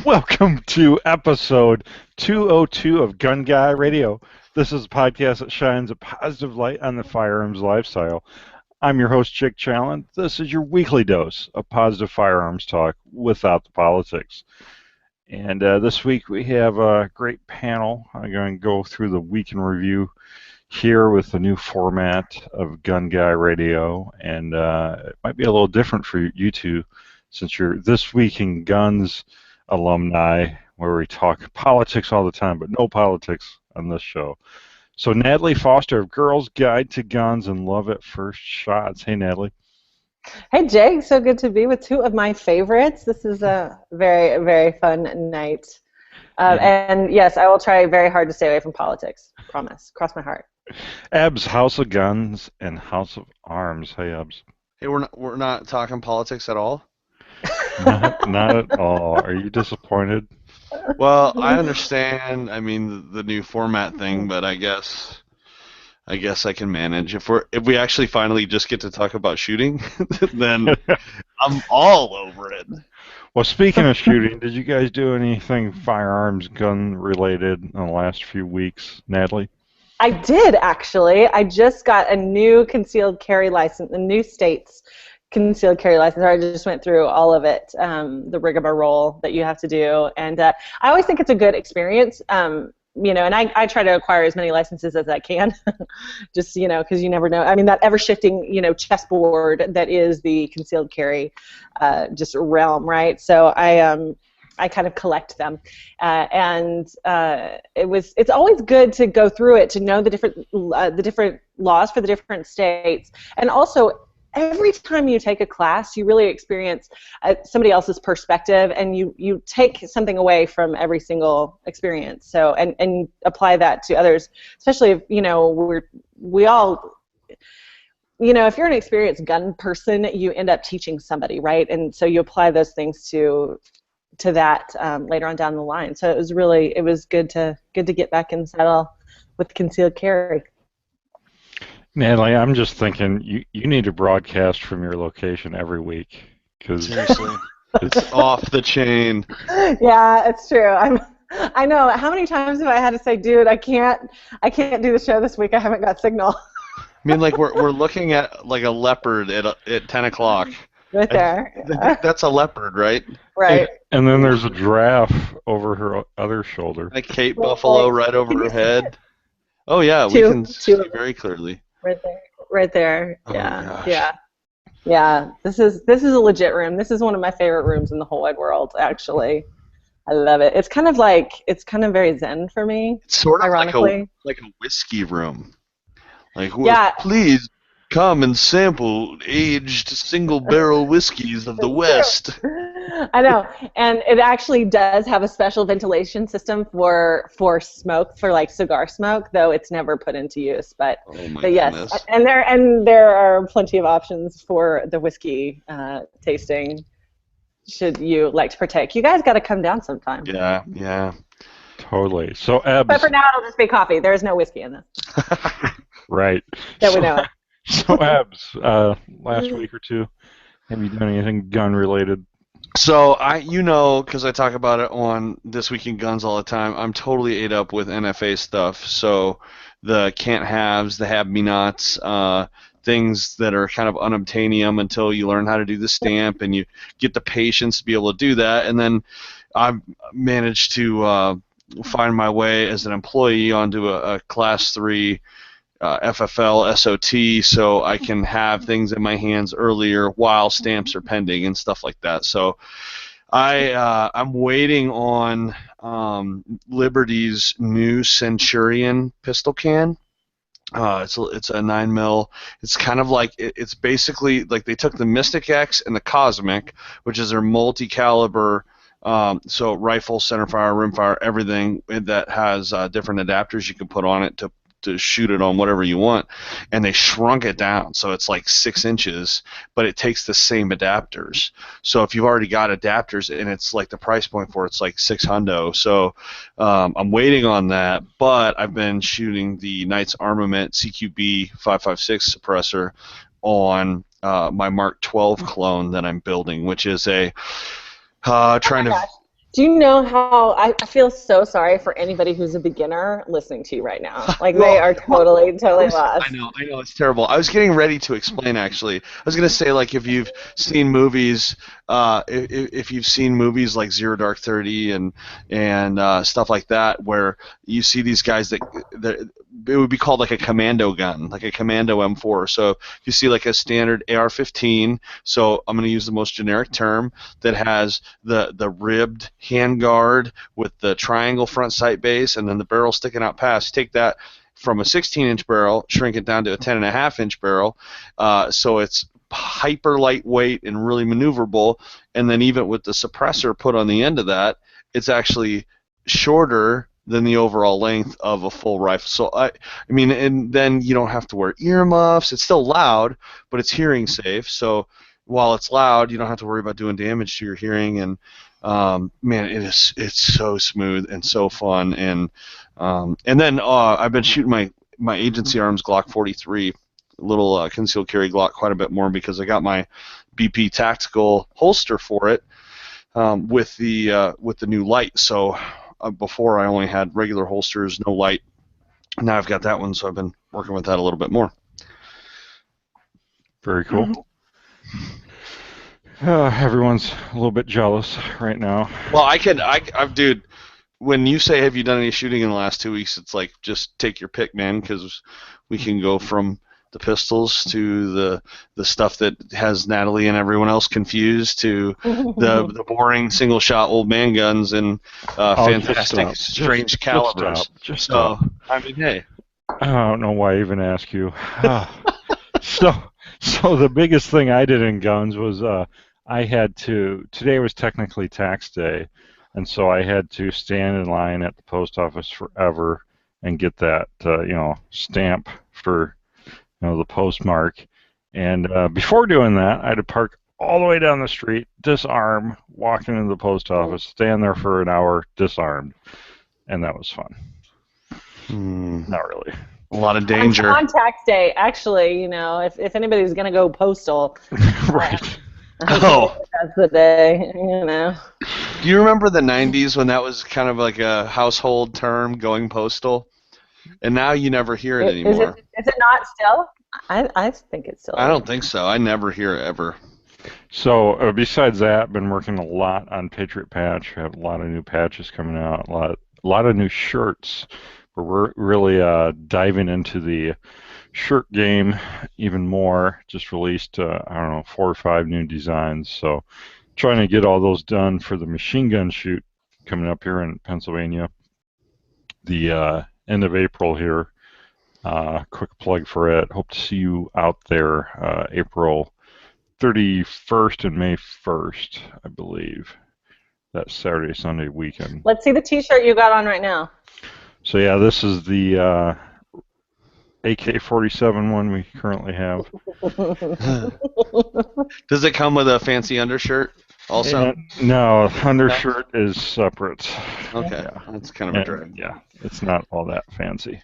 Welcome to episode 202 of Gun Guy Radio. This is a podcast that shines a positive light on the firearms lifestyle. I'm your host, Jake Challand. This is your weekly dose of positive firearms talk without the politics. And this week we have a great panel. I'm going to go through the week in review here with the new format of Gun Guy Radio. And it might be a little different for you two since you're This Week in Guns alumni, where we talk politics all the time, but no politics on this show. So Natalie Foster of Girls Guide to Guns and Love at First Shots. Hey, Natalie. Hey, Jake. So good to be with two of my favorites. This is a very, very fun night. And yes, I will try very hard to stay away from politics. Promise. Cross my heart. Abs, House of Guns and House of Arms. Hey, Abs. Hey, we're not talking politics at all? Not at all. Are you disappointed? Well, I understand. I mean, the new format thing, but I guess I can manage. If we actually finally just get to talk about shooting, then I'm all over it. Well, speaking of shooting, did you guys do anything firearms, gun related in the last few weeks, Natalie? I did, actually. I just got a new concealed carry license, the new state's concealed carry license. I just went through all of it, the rigmarole that you have to do. And I always think it's a good experience. And I try to acquire as many licenses as I can, just, because you never know. I mean, that ever-shifting, chessboard that is the concealed carry just realm, right? So I kind of collect them, it's always good to go through it to know the different laws for the different states, and also every time you take a class, you really experience somebody else's perspective, and you take something away from every single experience. So and apply that to others, especially if we all. If you're an experienced gun person, you end up teaching somebody, right? And so you apply those things to that later on down the line. So it was good to get back in saddle with concealed carry. Natalie, I'm just thinking you need to broadcast from your location every week, because Seriously, it's off the chain. Yeah, it's true. I know. How many times have I had to say, dude, I can't do the show this week. I haven't got signal. I mean, like we're looking at like a leopard at 10 o'clock. Right there. I think that's a leopard, right? Right. And then there's a giraffe over her other shoulder. A Cape buffalo right over her head. Oh yeah, we can see very clearly. Right there. Oh, Yeah. gosh. Yeah. This is a legit room. This is one of my favorite rooms in the whole wide world, actually. I love it. It's kind of very zen for me. It's sort of ironically. like a whiskey room. Like, Yeah. please come and sample aged single-barrel whiskeys of the West. I know, and it actually does have a special ventilation system for smoke, for like cigar smoke, though it's never put into use. But yes, goodness. and there are plenty of options for the whiskey tasting. Should you like to partake? You guys got to come down sometime. Yeah. Totally. So, Abs. But for now, it'll just be coffee. There is no whiskey in this. Right. That we know of. So, Abs, last week or two, have you done anything gun related? So because I talk about it on This Week in Guns all the time, I'm totally ate up with NFA stuff. So the can't haves, the have-me-nots, things that are kind of unobtainium until you learn how to do the stamp and you get the patience to be able to do that. And then I've managed to find my way as an employee onto a Class 3 FFL SOT, so I can have things in my hands earlier while stamps are pending and stuff like that. So I'm waiting on Liberty's new Centurion pistol can. It's a 9mm. It's kind of like it's basically like they took the Mystic X and the Cosmic, which is their multi-caliber. So rifle, centerfire, rimfire, everything that has different adapters you can put on it to shoot it on whatever you want, and they shrunk it down so it's like 6 inches, but it takes the same adapters. So if you've already got adapters, and it's like the price point for it's like $600. So I'm waiting on that, but I've been shooting the Knights Armament CQB 556 suppressor on my Mark 12 clone that I'm building, which is a trying to. Do you know how I feel so sorry for anybody who's a beginner listening to you right now? Like they are totally lost. I know, it's terrible. I was getting ready to explain actually. I was gonna say like if you've seen movies, if you've seen movies like Zero Dark 30 and stuff like that, where you see these guys that it would be called like a commando gun, like a commando M4. So if you see like a standard AR-15, so I'm gonna use the most generic term that has the ribbed handguard with the triangle front sight base and then the barrel sticking out past. Take that from a 16-inch barrel, shrink it down to a 10.5-inch barrel, so it's hyper lightweight and really maneuverable. And then even with the suppressor put on the end of that, it's actually shorter than the overall length of a full rifle. So I mean, and then you don't have to wear earmuffs. It's still loud, but it's hearing safe. So while it's loud, you don't have to worry about doing damage to your hearing. And man, it's so smooth and so fun. And then I've been shooting my agency arms Glock 43, little concealed carry Glock, quite a bit more because I got my BP tactical holster for it with the new light. So before I only had regular holsters, no light. Now I've got that one, so I've been working with that a little bit more. Very cool. Everyone's a little bit jealous right now. Well, dude, when you say have you done any shooting in the last 2 weeks, it's like just take your pick, man, because we can go from the pistols to the stuff that has Natalie and everyone else confused to the boring single shot old man guns and fantastic strange calibers. Just stop. I mean, hey, I don't know why I even ask you. So the biggest thing I did in guns was I had to. Today was technically tax day, and so I had to stand in line at the post office forever and get that stamp for the postmark. And before doing that, I had to park all the way down the street, disarm, walk into the post office, stand there for an hour, disarmed, and that was fun. Not really. A lot of danger. On tax day, actually, if anybody's going to go postal. Right. That's the day, Do you remember the 90s when that was kind of like a household term, going postal? And now you never hear it anymore. Is it not still? I think it's still. I don't think so. I never hear it ever. So besides that, I've been working a lot on Patriot Patch. I have a lot of new patches coming out, a lot of new shirts. We're really diving into the shirt game even more. Just released, 4 or 5 new designs. So trying to get all those done for the machine gun shoot coming up here in Pennsylvania. The end of April here. Quick plug for it. Hope to see you out there April 31st and May 1st, I believe. That Saturday, Sunday weekend. Let's see the t-shirt you got on right now. So yeah, this is the AK-47 one we currently have. Does it come with a fancy undershirt also? No, undershirt is separate. Okay, yeah. That's kind of a drag. Yeah, it's not all that fancy.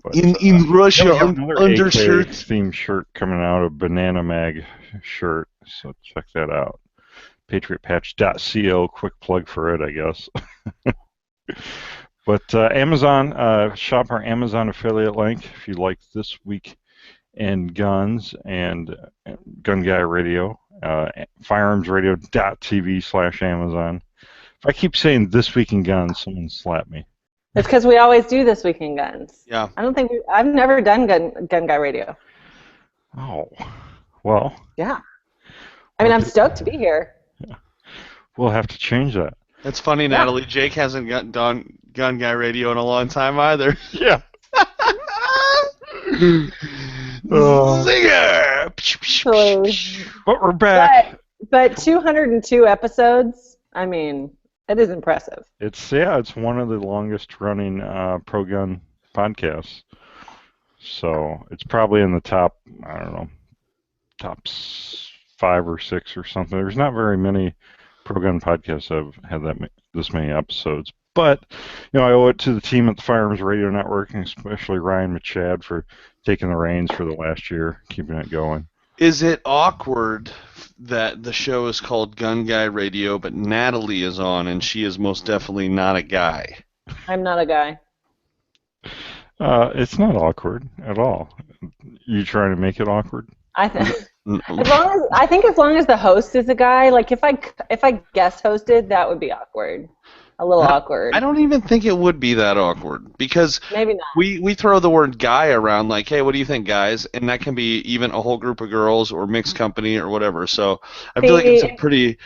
But, in Russia, undershirt theme shirt coming out, a Banana Mag shirt. So check that out. PatriotPatch.co. Quick plug for it, I guess. But Amazon, shop our Amazon affiliate link if you like This Week in Guns and Gun Guy Radio, firearmsradio.tv/Amazon. If I keep saying This Week in Guns, someone slap me. It's because we always do This Week in Guns. Yeah. I've never done Gun Guy Radio. Oh, well. Yeah. I mean, I'm stoked to be here. Yeah. We'll have to change that. That's funny, Natalie. Jake hasn't done Gun Guy Radio in a long time either. Yeah. Zinger! But we're back. But 202 episodes, I mean, it is impressive. It's one of the longest running pro gun podcasts. So it's probably in the top, I don't know, top 5 or 6 or something. There's not very many pro gun podcasts that have had this many episodes. But, I owe it to the team at the Firearms Radio Network, and especially Ryan Machad for taking the reins for the last year, keeping it going. Is it awkward that the show is called Gun Guy Radio, but Natalie is on, and she is most definitely not a guy. I'm not a guy. It's not awkward at all. You trying to make it awkward? I think as long as the host is a guy, like if I guest hosted, that would be awkward. A little awkward. I don't even think it would be that awkward because maybe not. We throw the word guy around like, hey, what do you think, guys? And that can be even a whole group of girls or mixed company or whatever. So I feel like it's a pretty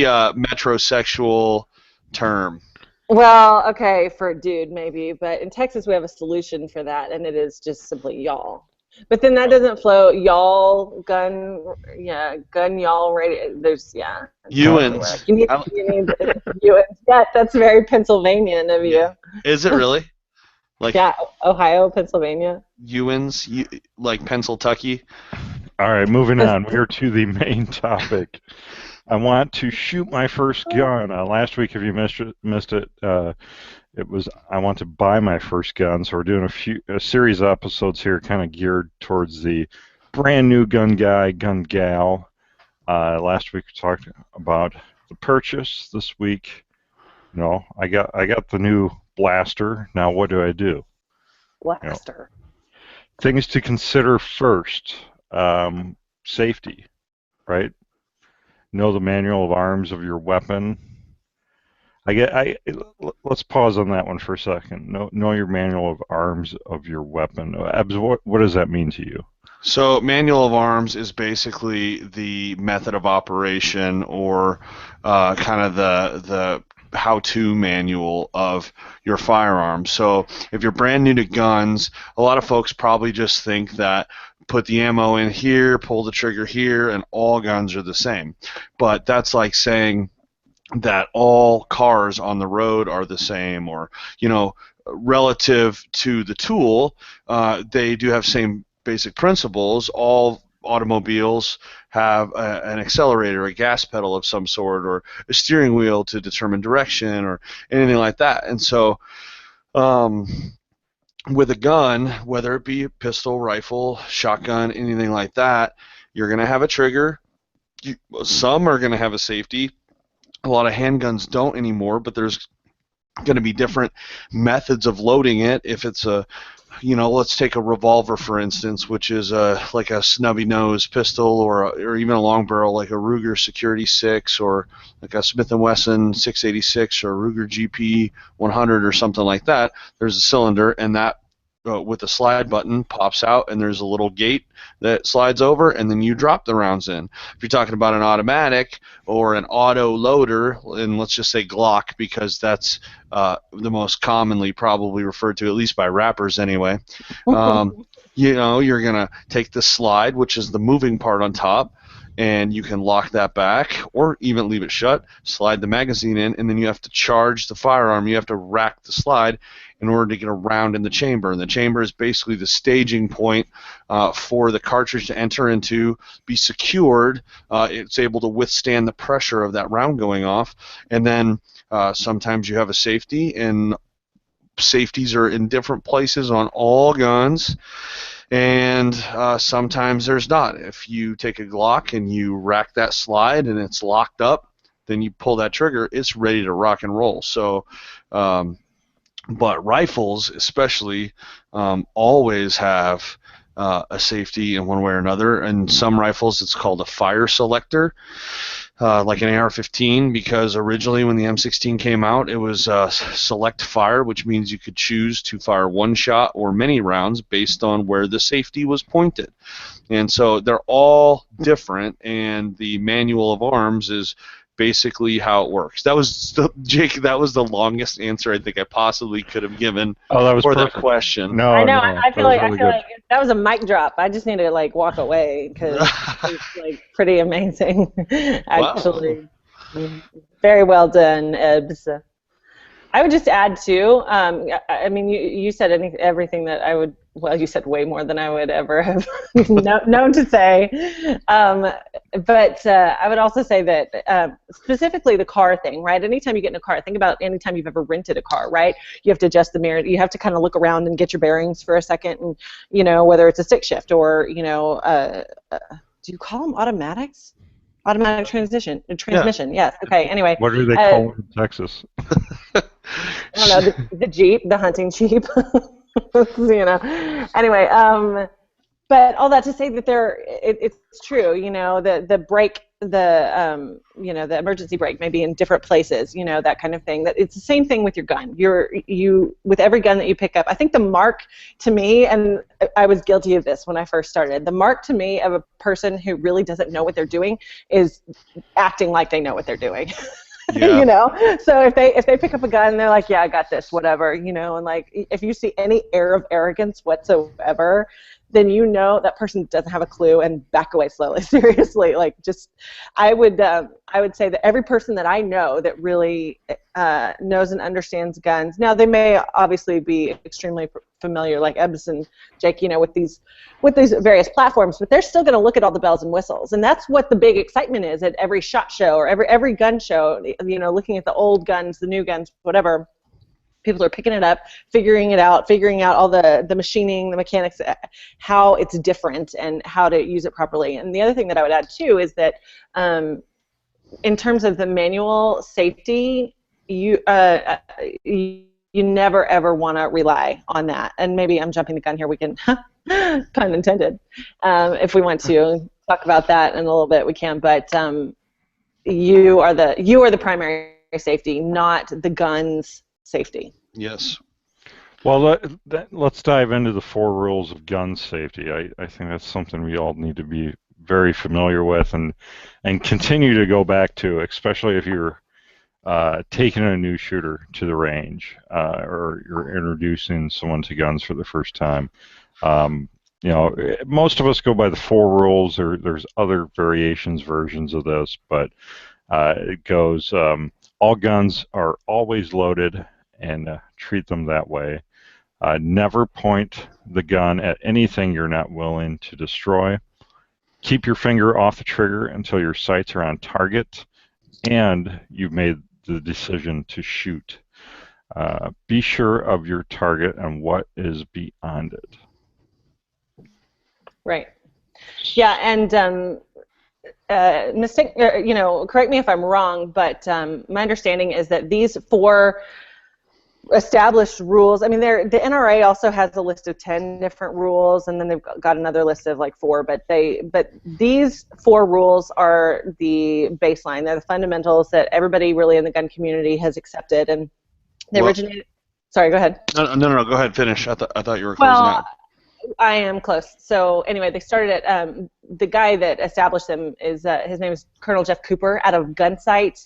metrosexual term. Well, okay, for a dude maybe, but in Texas we have a solution for that, and it is just simply y'all. But then that doesn't float. Y'all, gun y'all radio. There's Ewans. You need Ewans. Yeah, that's very Pennsylvanian of you. Is it really? Like yeah, Ohio, Pennsylvania. Ewans, like Pennsylvania. All right, moving on. We're to the main topic. I want to shoot my first gun. Last week, if you missed it, it was I want to buy my first gun. So we're doing a series of episodes here, kind of geared towards the brand new gun guy, gun gal. Last week we talked about the purchase. This week, I got the new blaster. Now what do I do? Blaster. Things to consider first. Safety, right? Know the manual of arms of your weapon. Let's pause on that one for a second. Know your manual of arms of your weapon. Abs, what does that mean to you? So manual of arms is basically the method of operation or kind of the how-to manual of your firearm. So if you're brand new to guns, a lot of folks probably just think that put the ammo in here, pull the trigger here, and all guns are the same. But that's like saying that all cars on the road are the same, or relative to the tool, they do have same basic principles. All automobiles have an accelerator, a gas pedal of some sort, or a steering wheel to determine direction, or anything like that. And so with a gun, whether it be a pistol, rifle, shotgun, anything like that, you're going to have a trigger. Some are going to have a safety. A lot of handguns don't anymore, but there's going to be different methods of loading it. If it's let's take a revolver, for instance, which is like a snubby nose pistol, or even a long barrel like a Ruger Security 6, or like a Smith & Wesson 686 or Ruger GP 100 or something like that. There's a cylinder, and that with a slide button pops out, and there's a little gate that slides over, and then you drop the rounds in. If you're talking about an automatic or an auto loader, and let's just say Glock, because that's the most commonly probably referred to, at least by rappers anyway. You're gonna take the slide, which is the moving part on top, and you can lock that back or even leave it shut, slide the magazine in, and then you have to charge the firearm. You have to rack the slide in order to get a round in the chamber. And the chamber is basically the staging point for the cartridge to enter into, be secured. It's able to withstand the pressure of that round going off. And then sometimes you have a safety, and safeties are in different places on all guns. And sometimes there's not. If you take a Glock and you rack that slide and it's locked up, then you pull that trigger, it's ready to rock and roll. So, but rifles especially always have a safety in one way or another. And some rifles, it's called a fire selector, like an AR-15, because originally when the M16 came out, it was select fire, which means you could choose to fire one shot or many rounds based on where the safety was pointed. And so they're all different, and the manual of arms is basically how it works. That was Jake. That was the longest answer I think I possibly could have given for that question. No, I know. No, I feel like that was a mic drop. I just need to walk away because it's pretty amazing, actually. Wow. Very well done, Ebbs. I would just add too. I mean, you said everything that I would. Well, you said way more than I would ever have known to say. But I would also say that specifically the car thing, right? Anytime you get in a car, think about anytime you've ever rented a car, right? You have to adjust the mirror. You have to kind of look around and get your bearings for a second, and whether it's a stick shift or do you call them automatics? Automatic transmission. Yes. Okay. Anyway, What do they uh, call it in Texas? I don't know, the Jeep, the hunting Jeep. Anyway, but all that to say that it's true. The brake, the emergency brake may be in different places. That kind of thing. That it's the same thing with your gun. You with every gun that you pick up. I think the mark to me, and I was guilty of this when I first started. The mark to me of a person who really doesn't know what they're doing is acting like they know what they're doing. Yeah. So if they pick up a gun and they're like, yeah, I got this, whatever, and like if you see any air of arrogance whatsoever, then that person doesn't have a clue, and back away slowly. Seriously, like I would say that every person that I know that really knows and understands guns. Now they may obviously be extremely familiar, like Ebbs and Jake, with these various platforms, but they're still going to look at all the bells and whistles, and that's what the big excitement is at every SHOT Show or every gun show. Looking at the old guns, the new guns, whatever. People are picking it up, figuring out all the machining, the mechanics, how it's different, and how to use it properly. And the other thing that I would add too is that in terms of the manual safety, you never ever want to rely on that. And maybe I'm jumping the gun here. We can, pun intended, if we want to talk about that in a little bit, we can. But you are the primary safety, not the gun's safety. Yes. Well, let's dive into the 4 rules of gun safety. I think that's something we all need to be very familiar with and continue to go back to, especially if you're taking a new shooter to the range or you're introducing someone to guns for the first time. Most of us go by the 4 rules. There's other versions of this, but it goes, all guns are always loaded, and treat them that way. Never point the gun at anything you're not willing to destroy. Keep your finger off the trigger until your sights are on target and you've made the decision to shoot. Be sure of your target and what is beyond it. Right. Yeah, and correct me if I'm wrong, but my understanding is that these 4 established rules. I mean, the NRA also has a list of 10 different rules, and then they've got another list of like 4. But these 4 rules are the baseline. They're the fundamentals that everybody really in the gun community has accepted, and they originated. Sorry, go ahead. No. Go ahead. Finish. I thought you were closing out. I am close. So anyway, they started at the guy that established them is his name is Colonel Jeff Cooper out of Gunsight.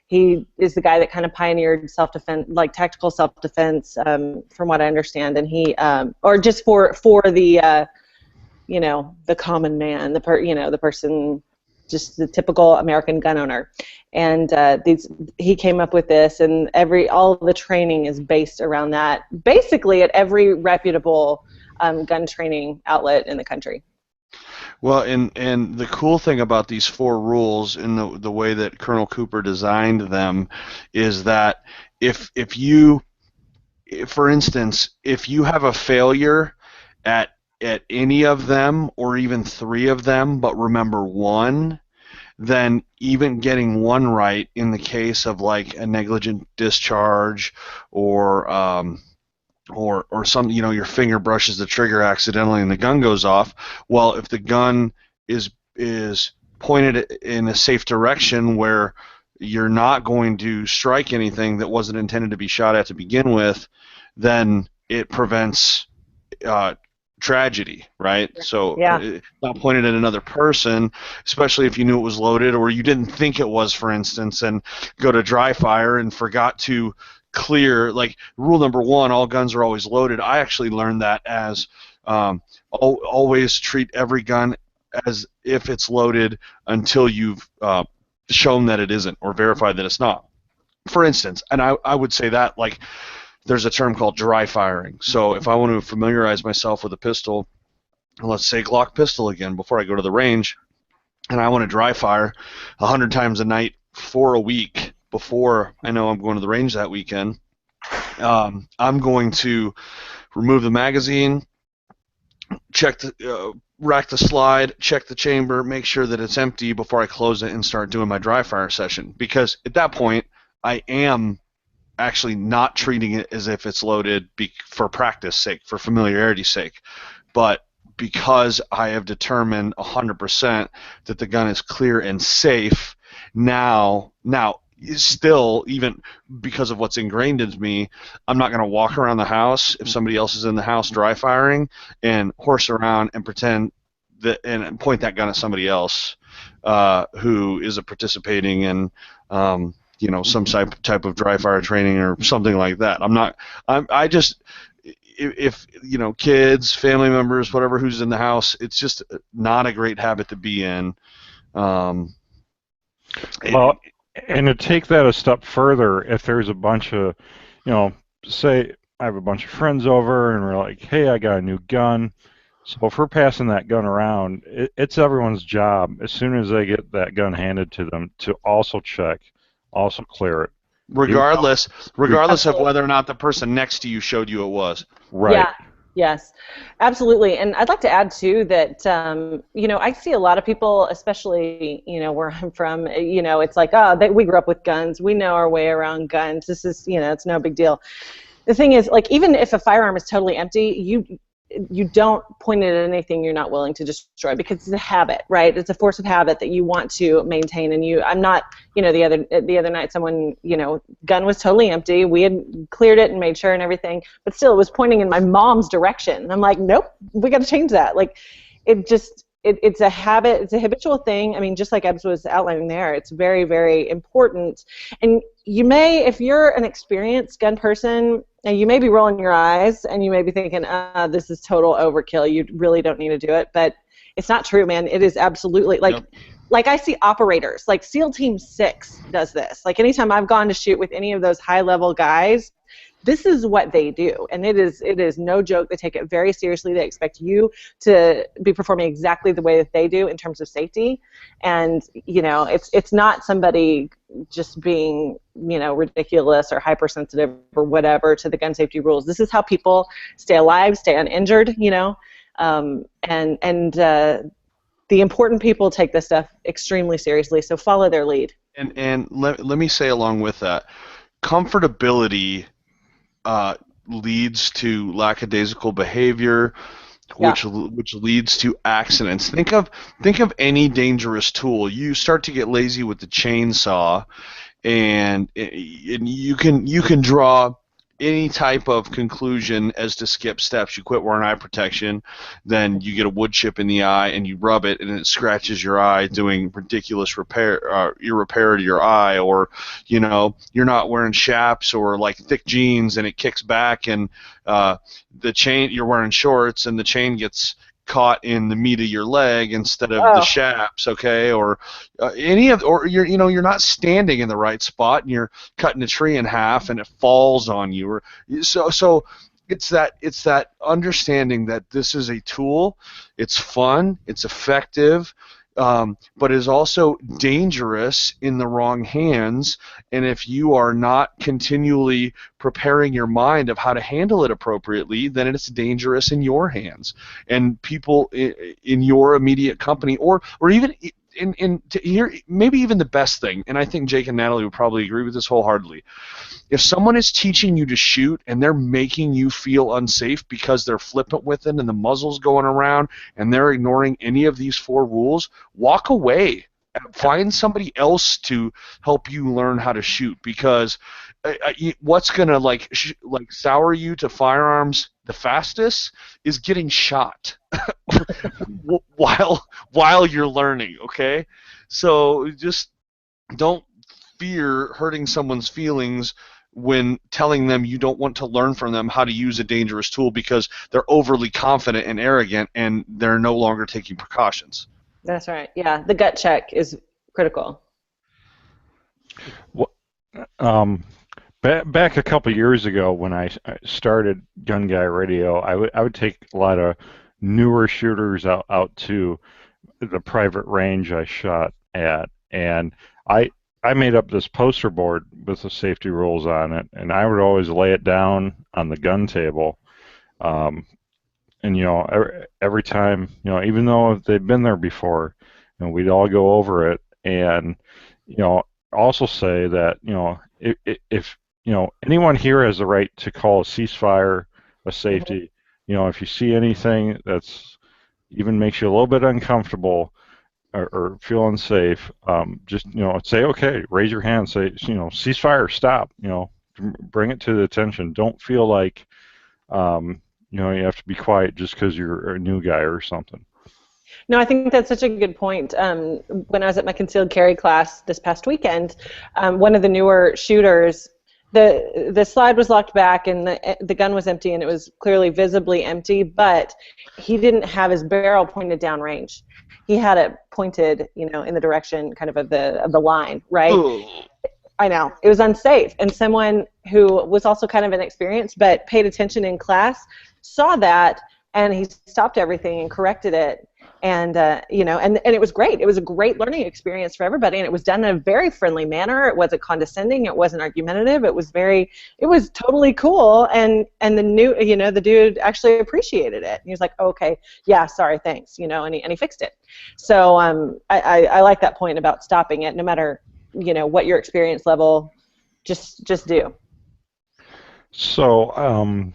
He is the guy that kind of pioneered self-defense, like tactical self-defense, from what I understand, and he, or just for the, the common man, the person, just the typical American gun owner, and he came up with this, and all of the training is based around that, basically at every reputable gun training outlet in the country. Well, and the cool thing about these 4 rules in the way that Colonel Cooper designed them is that for instance, if you have a failure at any of them or even 3 of them, but remember 1, then even getting 1 right in the case of like a negligent discharge or some, your finger brushes the trigger accidentally and the gun goes off. Well, if the gun is pointed in a safe direction where you're not going to strike anything that wasn't intended to be shot at to begin with, then it prevents tragedy, right? So it's not pointed at another person, especially if you knew it was loaded or you didn't think it was, for instance, and go to dry fire and forgot to clear, like rule number 1, all guns are always loaded. I actually learned that as always treat every gun as if it's loaded until you've shown that it isn't or verified that it's not. For instance, and I would say that like there's a term called dry firing. So if I want to familiarize myself with a pistol, let's say Glock pistol again, before I go to the range, and I want to dry fire 100 times a night for a week before I know I'm going to the range that weekend, I'm going to remove the magazine, check the rack the slide, check the chamber, make sure that it's empty before I close it and start doing my dry fire session. Because at that point, I am actually not treating it as if it's loaded for practice sake, for familiarity's sake, but because I have determined 100% that the gun is clear and safe. Now still, even because of what's ingrained in me, I'm not going to walk around the house if somebody else is in the house dry firing and horse around and pretend that and point that gun at somebody else who is participating in some type of dry fire training or something like that. I just, if kids, family members, whatever who's in the house, it's just not a great habit to be in. Well, and to take that a step further, if there's a bunch of, say I have a bunch of friends over and we're like, hey, I got a new gun. So if we're passing that gun around, it's everyone's job, as soon as they get that gun handed to them, to also check, also clear it. Regardless of whether or not the person next to you showed you it was. Right. Yeah. Yes, absolutely. And I'd like to add, too, that, I see a lot of people, especially, where I'm from, it's like, we grew up with guns. We know our way around guns. This is, it's no big deal. The thing is, like, even if a firearm is totally empty, you don't point it at anything you're not willing to destroy, because it's a habit, right? It's a force of habit that you want to maintain. And I'm not, the other night someone, gun was totally empty. We had cleared it and made sure and everything, but still it was pointing in my mom's direction. And I'm like, nope, we got to change that. Like, it's a habit. It's a habitual thing. I mean, just like Ebbs was outlining there, it's very, very important. And you may, if you're an experienced gun person, you may be rolling your eyes and you may be thinking, this is total overkill. You really don't need to do it. But it's not true, man. It is absolutely, like I see operators, like SEAL Team 6 does this. Like anytime I've gone to shoot with any of those high-level guys, this is what they do, and it is no joke. They take it very seriously. They expect you to be performing exactly the way that they do in terms of safety, and it's not somebody just being ridiculous or hypersensitive or whatever to the gun safety rules. This is how people stay alive, stay uninjured, and the important people take this stuff extremely seriously. So follow their lead. And let me say along with that, comfortability leads to lackadaisical behavior, which leads to accidents. Think of any dangerous tool. You start to get lazy with the chainsaw, and you can draw any type of conclusion as to skip steps. You quit wearing eye protection, then you get a wood chip in the eye and you rub it and it scratches your eye, doing ridiculous ear repair to your eye. Or you're not wearing chaps or like thick jeans and it kicks back, and the chain, you're wearing shorts and the chain gets caught in the meat of your leg instead of the chaps, okay? Or you're not standing in the right spot and you're cutting a tree in half and it falls on you. Or so it's that understanding that this is a tool, it's fun, it's effective, but is also dangerous in the wrong hands. And if you are not continually preparing your mind of how to handle it appropriately, then it's dangerous in your hands. And people in your immediate company, or even here, maybe even the best thing, and I think Jake and Natalie would probably agree with this wholeheartedly. If someone is teaching you to shoot and they're making you feel unsafe because they're flippant with it and the muzzle's going around and they're ignoring any of these 4 rules, walk away. Find somebody else to help you learn how to shoot, because what's gonna sour you to firearms the fastest is getting shot while you're learning. Okay, so just don't fear hurting someone's feelings when telling them you don't want to learn from them how to use a dangerous tool because they're overly confident and arrogant and they're no longer taking precautions. That's right. Yeah, the gut check is critical. Well, back a couple years ago when I started Gun Guy Radio, I would take a lot of newer shooters out to the private range I shot at, and I made up this poster board with the safety rules on it, and I would always lay it down on the gun table. and every time, even though they've been there before, we'd all go over it, and also say that if anyone here has the right to call a ceasefire, a safety. If you see anything that's even makes you a little bit uncomfortable or feel unsafe, just say okay, raise your hand, say ceasefire, stop, bring it to the attention. Don't feel like you have to be quiet just because you're a new guy or something. No, I think that's such a good point. When I was at my concealed carry class this past weekend, one of the newer shooters, the slide was locked back and the gun was empty, and it was clearly visibly empty, but he didn't have his barrel pointed downrange. He had it pointed, in the direction kind of the line, right? Ooh. I know. It was unsafe. And someone who was also kind of inexperienced but paid attention in class saw that, and he stopped everything and corrected it. And, and it was great. It was a great learning experience for everybody, and it was done in a very friendly manner. It wasn't condescending. It wasn't argumentative. It was totally cool. And the dude actually appreciated it. He was like, oh, okay, yeah, sorry, thanks, and he fixed it. So I like that point about stopping it, no matter what your experience level, just do. So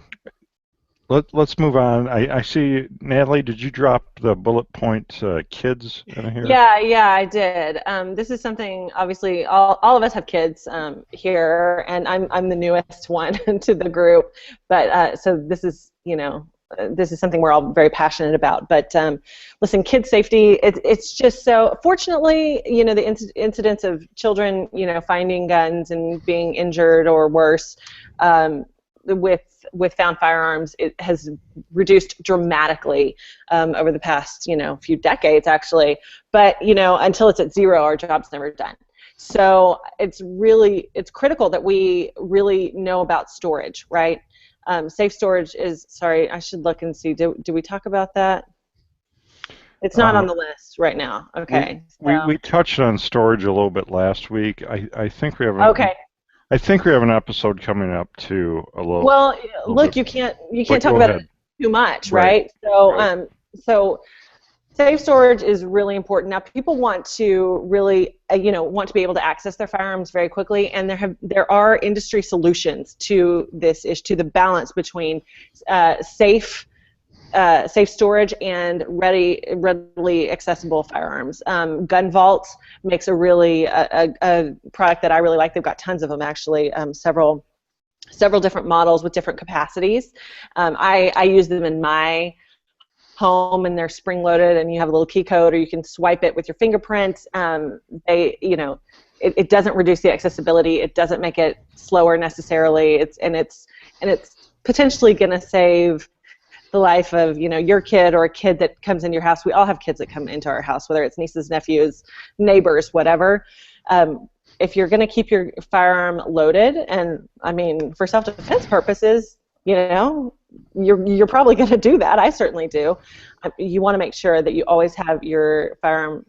let's move on. I see, Natalie, did you drop the bullet point kids in here? Yeah, I did. This is something, obviously, all of us have kids here, and I'm the newest one to the group, but so this is this is something we're all very passionate about. But listen, kid safety, it's just so, fortunately, the incidence of children, finding guns and being injured or worse with found firearms, it has reduced dramatically over the past, few decades, actually. But, until it's at zero, our job's never done. So it's critical that we really know about storage, right? Safe storage is, sorry, I should look and see. Do we talk about that? It's not on the list right now. Okay. We touched on storage a little bit last week. I think we have okay. I think we have an episode coming up too. Well, look, you can't talk about it too much, right? So right. So safe storage is really important. Now, people want to really, want to be able to access their firearms very quickly, and there are industry solutions to this issue, to the balance between safe storage and readily accessible firearms. Gun Vault makes a really a product that I really like. They've got tons of them, actually, several different models with different capacities. I use them in my home, and they're spring-loaded, and you have a little key code, or you can swipe it with your fingerprint. It doesn't reduce the accessibility. It doesn't make it slower necessarily. It's potentially going to save the life of your kid or a kid that comes into your house. We all have kids that come into our house, whether it's nieces, nephews, neighbors, whatever. If you're going to keep your firearm loaded, and I mean for self-defense purposes, you're probably going to do that. I certainly do. You want to make sure that you always have your firearm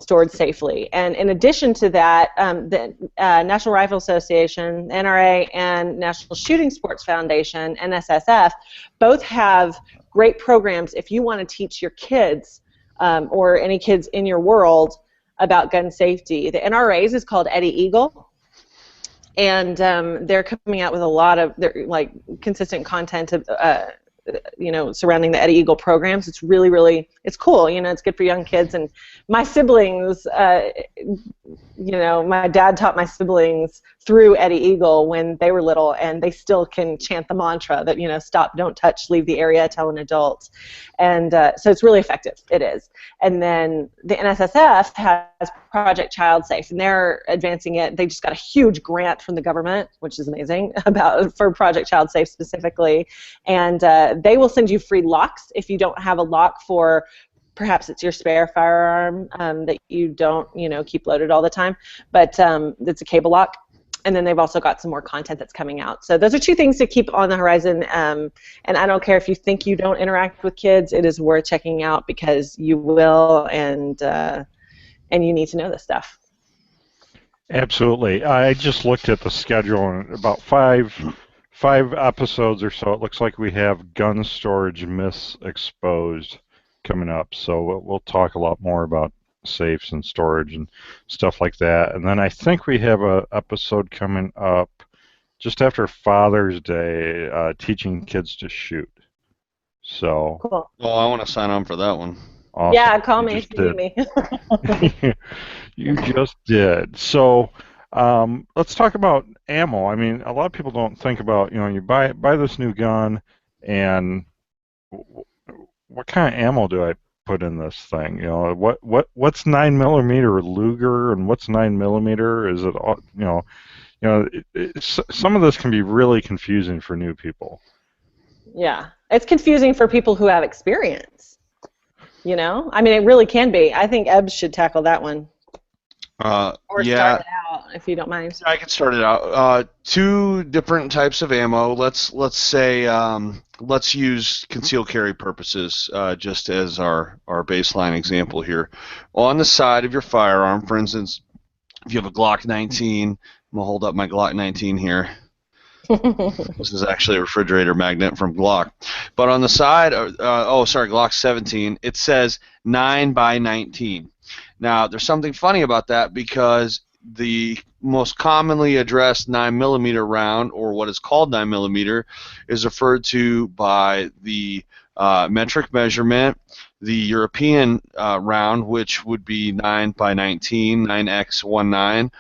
stored safely. And in addition to that, the National Rifle Association, NRA, and National Shooting Sports Foundation, NSSF, both have great programs if you want to teach your kids or any kids in your world about gun safety. The NRA's is called Eddie Eagle. And they're coming out with a lot of consistent content surrounding the Eddie Eagle programs. It's really, really, it's cool. It's good for young kids. And my siblings, my dad taught my siblings through Eddie Eagle when they were little, and they still can chant the mantra that, stop, don't touch, leave the area, tell an adult. And so it's really effective. It is. And then the NSSF has Project Child Safe, and they're advancing it. They just got a huge grant from the government, which is amazing, for Project Child Safe specifically. And they will send you free locks if you don't have a lock for, perhaps it's your spare firearm that you don't, keep loaded all the time, but it's a cable lock. And then they've also got some more content that's coming out. So those are two things to keep on the horizon. And I don't care if you think you don't interact with kids, it is worth checking out because you will, and you need to know this stuff. Absolutely. I just looked at the schedule, and about five 5 episodes or so, it looks like we have gun storage myths exposed coming up. So we'll talk a lot more about safes and storage and stuff like that. And then I think we have a episode coming up just after Father's Day, teaching kids to shoot. So Cool. Oh, I want to sign on for that one. awesome. Yeah, call You me if just you need did. me. You just did. So let's talk about ammo. I mean, a lot of people don't think about, you buy this new gun, and what kind of ammo do I put in this thing? What's 9mm Luger and what's 9mm? Is it all, some of this can be really confusing for new people. Yeah, it's confusing for people who have experience. I mean, it really can be. I think Ebbs should tackle that one. Or yeah, start it out, if you don't mind. I can start it out. 2 different types of ammo. Let's say let's use concealed carry purposes just as our baseline example here. On the side of your firearm, for instance, if you have a Glock 19, I'm gonna hold up my Glock 19 here. This is actually a refrigerator magnet from Glock. But on the side, Glock 17, it says 9x19. Now, there's something funny about that because the most commonly addressed 9mm round, or what is called 9mm, is referred to by the metric measurement, the European round, which would be 9x19, 9x19,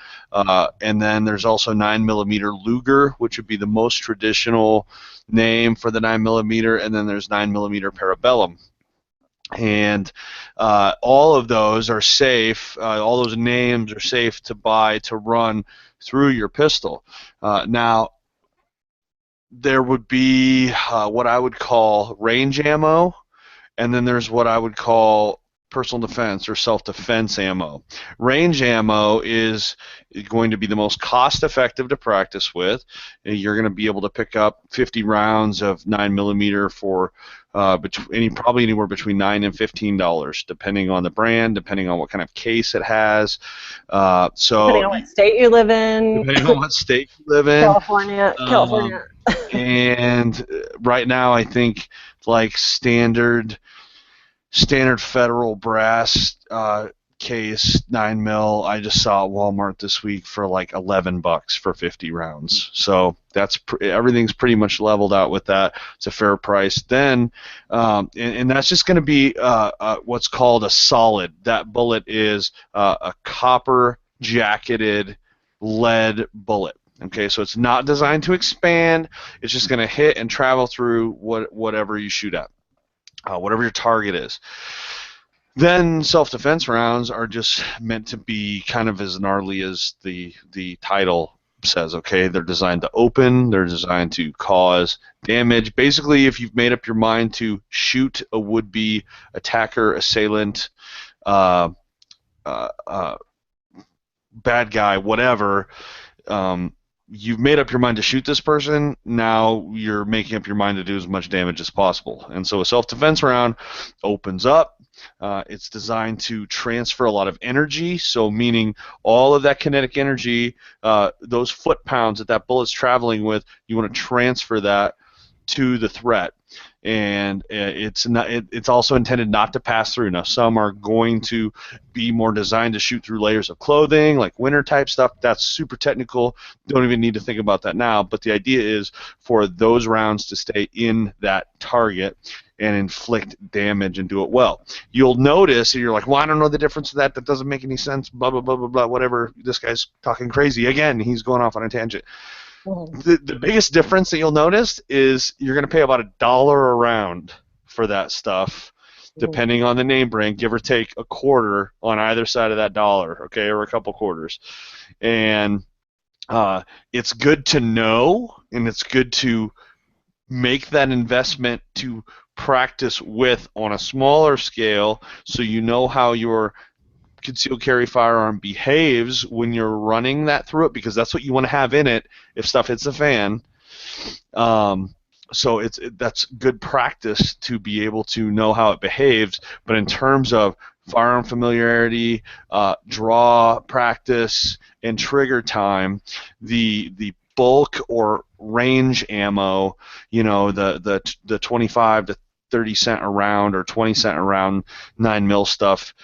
and then there's also 9mm Luger, which would be the most traditional name for the 9mm, and then there's 9mm Parabellum. And all of those are safe. All those names are safe to buy to run through your pistol. Now, there would be what I would call range ammo, and then there's what I would call personal defense or self-defense ammo. Range ammo is going to be the most cost-effective to practice with. You're going to be able to pick up 50 rounds of 9mm for probably anywhere between $9 and $15, depending on the brand, depending on what kind of case it has. Depending on what state you live in. Depending on what state you live in. California. And right now, I think like standard federal brass case 9mm I just saw at Walmart this week for like $11 for 50 rounds. So that's everything's pretty much leveled out with that. It's a fair price. Then and that's just going to be what's called a solid. That bullet is a copper jacketed lead bullet. Okay, so it's not designed to expand. It's just going to hit and travel through whatever you shoot at. Whatever your target is. Then self-defense rounds are just meant to be kind of as gnarly as the title says. Okay, they're designed to open. They're designed to cause damage. Basically, if you've made up your mind to shoot a would-be attacker, assailant, bad guy, whatever. You've made up your mind to shoot this person, now you're making up your mind to do as much damage as possible. And so a self-defense round opens up. It's designed to transfer a lot of energy, so meaning all of that kinetic energy, those foot-pounds that bullet's traveling with, you want to transfer that to the threat. And it's also intended not to pass through. Now, some are going to be more designed to shoot through layers of clothing, like winter type stuff. That's super technical. Don't even need to think about that now. But the idea is for those rounds to stay in that target and inflict damage and do it well. You'll notice, and you're like, well, I don't know the difference of that. That doesn't make any sense. Blah, blah, blah, blah, blah, whatever. This guy's talking crazy. Again, he's going off on a tangent. The biggest difference that you'll notice is you're going to pay about $1 a round for that stuff, depending on the name brand, give or take a quarter on either side of that dollar, okay, or a couple quarters. And it's good to know, and it's good to make that investment to practice with on a smaller scale, so you know how your concealed carry firearm behaves when you're running that through it, because that's what you want to have in it if stuff hits the fan. So that's good practice to be able to know how it behaves. But in terms of firearm familiarity, draw practice, and trigger time, the bulk or range ammo, the 25 to 30 cent a round or 20 cent a round 9mm stuff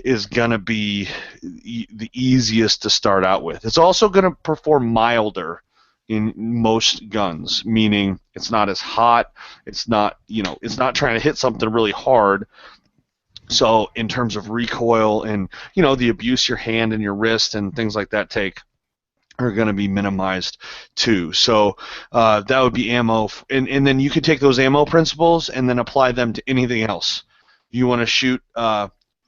is going to be the easiest to start out with. It's also going to perform milder in most guns, meaning it's not as hot, it's not trying to hit something really hard. So in terms of recoil and the abuse your hand and your wrist and things like that take are going to be minimized too. So that would be ammo, and then you could take those ammo principles and then apply them to anything else. You want to shoot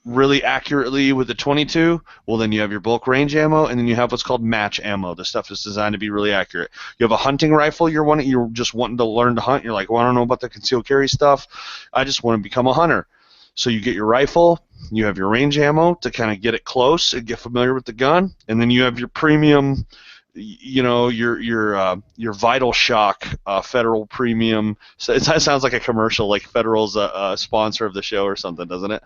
really accurately with the 22, well then you have your bulk range ammo, and then you have what's called match ammo, the stuff that's designed to be really accurate. You have a hunting rifle, you're just wanting to learn to hunt, you're like, well, I don't know about the concealed carry stuff, I just want to become a hunter. So you get your rifle, you have your range ammo to kind of get it close and get familiar with the gun, and then you have your premium, your Vital Shock Federal Premium. So it sounds like a commercial, like Federal's a sponsor of the show or something, doesn't it?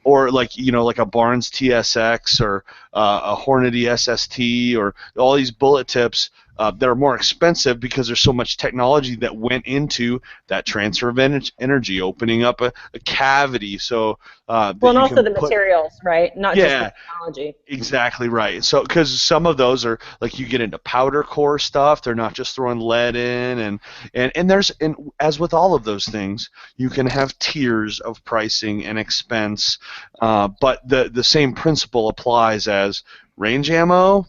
Or like a Barnes TSX or a Hornady SST or all these bullet tips that are more expensive because there's so much technology that went into that transfer of energy, opening up a cavity. So and also the materials, right? Not just the technology. Exactly right. So because some of those are like you get into powder core stuff, they're not just throwing lead in, and there's, and as with all of those things, you can have tiers of pricing and expense, but the same principle applies as range ammo,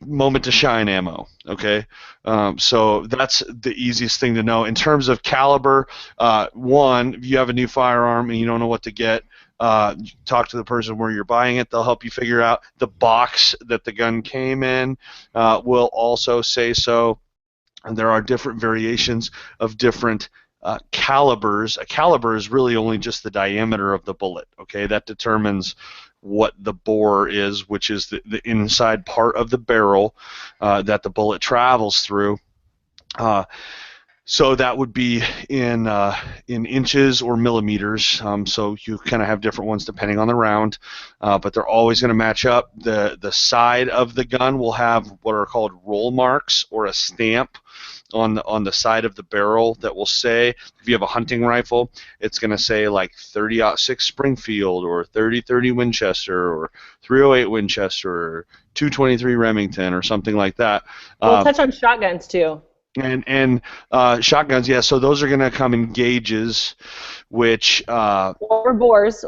moment to shine ammo. Okay, so that's the easiest thing to know in terms of caliber. One, if you have a new firearm and you don't know what to get, talk to the person where you're buying it. They'll help you figure out. The box that the gun came in will also say so. And there are different variations of different calibers. A caliber is really only just the diameter of the bullet. Okay, that determines what the bore is, which is the inside part of the barrel that the bullet travels through. So that would be in inches or millimeters. So you kind of have different ones depending on the round, but they're always going to match up. The side of the gun will have what are called roll marks or a stamp on the side of the barrel that will say, if you have a hunting rifle, it's going to say like 30-06 Springfield or 30-30 Winchester or 308 Winchester or 223 Remington or something like that. We'll touch on shotguns too. And shotguns, yeah. So those are going to come in gauges, which or bores.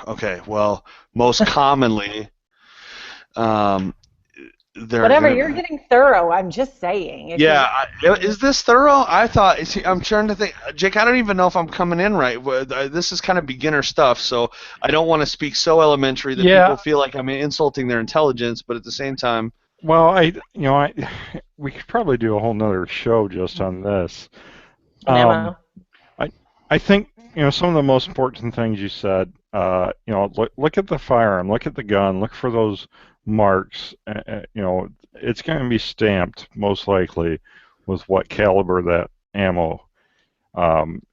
Okay, well, most commonly, whatever. You're getting thorough. I'm just saying. Is this thorough? I thought. See, I'm trying to think, Jake. I don't even know if I'm coming in right. This is kind of beginner stuff, so I don't want to speak so elementary that people feel like I'm insulting their intelligence, but at the same time. Well, we could probably do a whole nother show just on this. I think some of the most important things you said. Look at the firearm, look at the gun, look for those marks. It's going to be stamped most likely with what caliber that ammo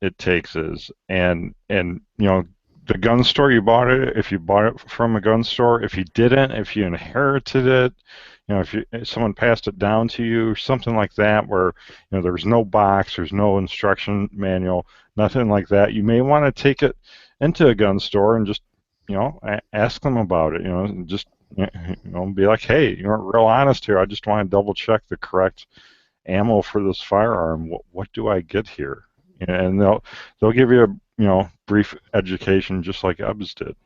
it takes is, and the gun store you bought it. If you bought it from a gun store, if you didn't, if you inherited it. If someone passed it down to you or something like that, where there's no box, there's no instruction manual, nothing like that, you may want to take it into a gun store and just ask them about it. Just be like, hey, real honest here. I just want to double check the correct ammo for this firearm. What do I get here? And they'll give you a brief education, just like Ebbs did.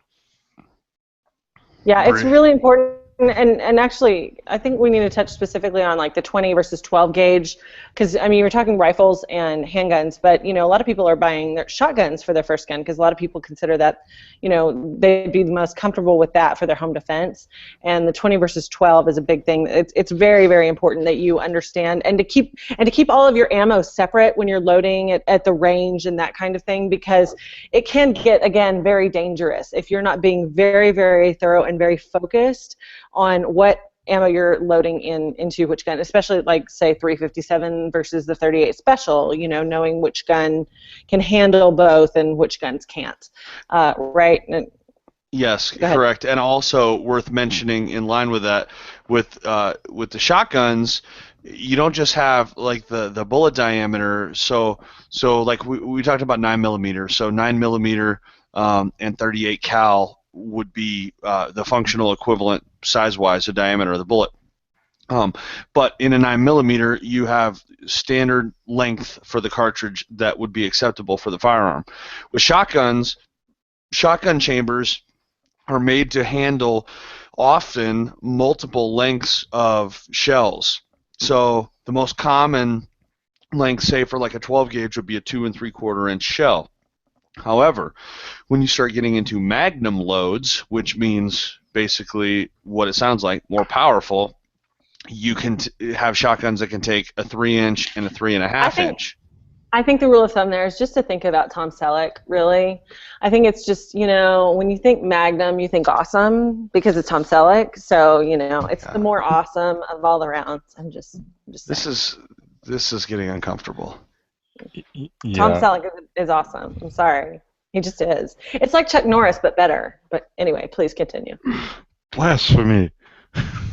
Yeah, it's really important. And actually, I think we need to touch specifically on like the 20 versus 12 gauge, because I mean, you're talking rifles and handguns, but a lot of people are buying their shotguns for their first gun because a lot of people consider that they'd be the most comfortable with that for their home defense. And the 20 versus 12 is a big thing. It's very, very important that you understand and to keep all of your ammo separate when you're loading it at the range and that kind of thing, because it can get, again, very dangerous if you're not being very, very thorough and very focused on what ammo you're loading into which gun, especially like say 357 versus the 38 special, knowing which gun can handle both and which guns can't, right? Yes, Go ahead. correct. And also worth mentioning in line with that, with the shotguns, you don't just have like the bullet diameter. So like we talked about 9 millimeter. So 9 millimeter and 38 cal would be the functional equivalent size-wise, the diameter of the bullet. But in a 9 millimeter, you have standard length for the cartridge that would be acceptable for the firearm. With shotguns, shotgun chambers are made to handle often multiple lengths of shells. So the most common length, say for like a 12 gauge, would be a 2 3/4 inch shell. However, when you start getting into magnum loads, which means basically what it sounds like, more powerful, you can have shotguns that can take a 3 inch and a 3.5 inch. I think the rule of thumb there is just to think about Tom Selleck, really. I think it's just, when you think Magnum, you think awesome because it's Tom Selleck. So, it's the more awesome of all the rounds. I'm just This is getting uncomfortable. Yeah. Tom Selleck is awesome. I'm sorry. He just is. It's like Chuck Norris, but better. But anyway, please continue. Blasphemy.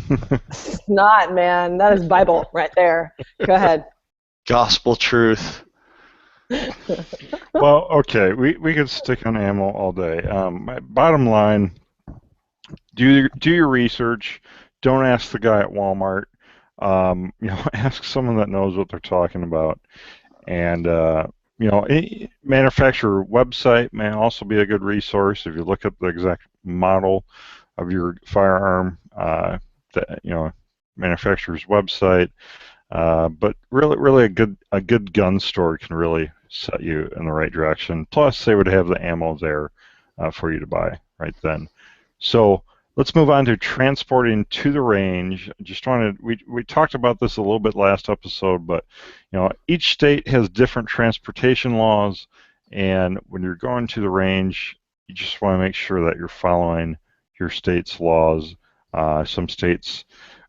It's not, man. That is Bible right there. Go ahead. Gospel truth. Well, okay, we could stick on ammo all day. Bottom line, do your research. Don't ask the guy at Walmart. Ask someone that knows what they're talking about. And manufacturer website may also be a good resource if you look up the exact model of your firearm. Manufacturer's website. But really, a good gun store can really set you in the right direction. Plus, they would have the ammo there for you to buy right then. So let's move on to transporting to the range. We talked about this a little bit last episode, but each state has different transportation laws, and when you're going to the range, you just want to make sure that you're following your state's laws. Some states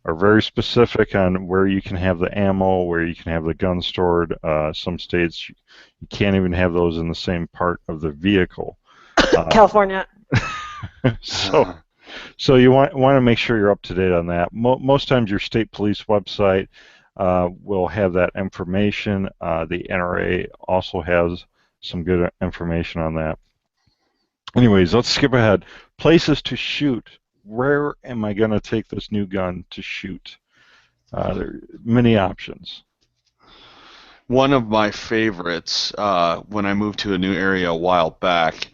are very specific on where you can have the ammo, where you can have the gun stored. Some states, you can't even have those in the same part of the vehicle. California. So you want to make sure you're up to date on that. Most times your state police website will have that information. The NRA also has some good information on that. Anyways, let's skip ahead. Places to shoot. Where am I going to take this new gun to shoot? There are many options. One of my favorites when I moved to a new area a while back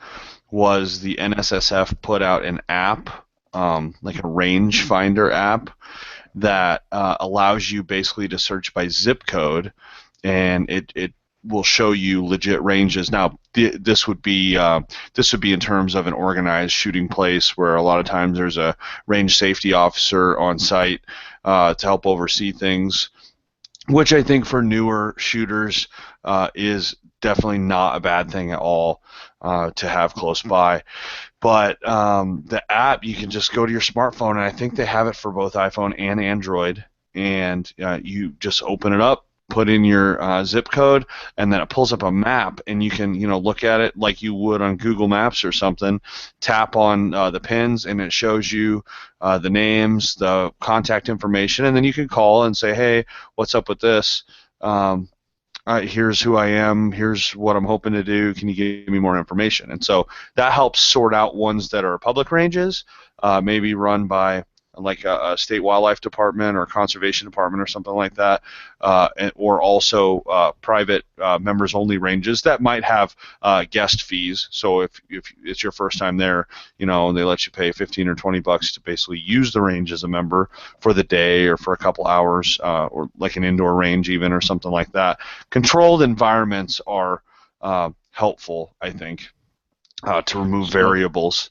was the NSSF put out an app, like a range finder app, that allows you basically to search by zip code, and it will show you legit ranges. Now, this would be in terms of an organized shooting place where a lot of times there's a range safety officer on site to help oversee things, which I think for newer shooters is definitely not a bad thing at all to have close by. But the app, you can just go to your smartphone, and I think they have it for both iPhone and Android, and you just open it up, put in your zip code, and then it pulls up a map, and you can look at it like you would on Google Maps or something, tap on the pins, and it shows you the names, the contact information, and then you can call and say, hey, what's up with this? Here's who I am, here's what I'm hoping to do, can you give me more information? And so that helps sort out ones that are public ranges, maybe run by like a state wildlife department or conservation department or something like that, or also private members-only ranges that might have guest fees. So if it's your first time there, and they let you pay $15 or $20 to basically use the range as a member for the day or for a couple hours, or like an indoor range even or something like that. Controlled environments are helpful, I think, to remove variables.